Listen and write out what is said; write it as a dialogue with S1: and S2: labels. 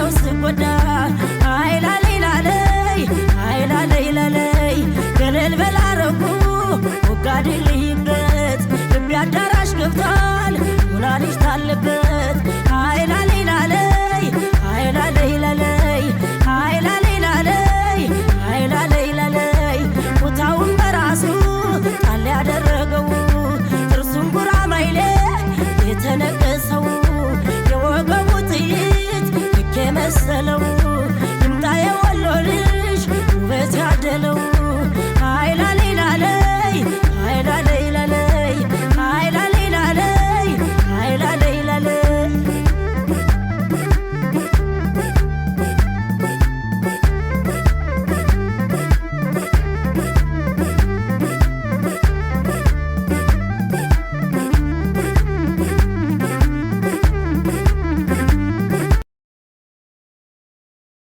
S1: አየው ስጎዳ አይላሌ ገለል በላረጉ ወጋድልይበት ልብ ያዳራሽ ገብቷል ወላዲሽ ታለበት አይላሌ ቁጣውን በራሱ ጣል ያደረገው ጥርሱን ጉራማይሌ የተነቀሰው የወገቡ ጥይት ልክ የመሰለው ይምጣ የወሎ ልጅ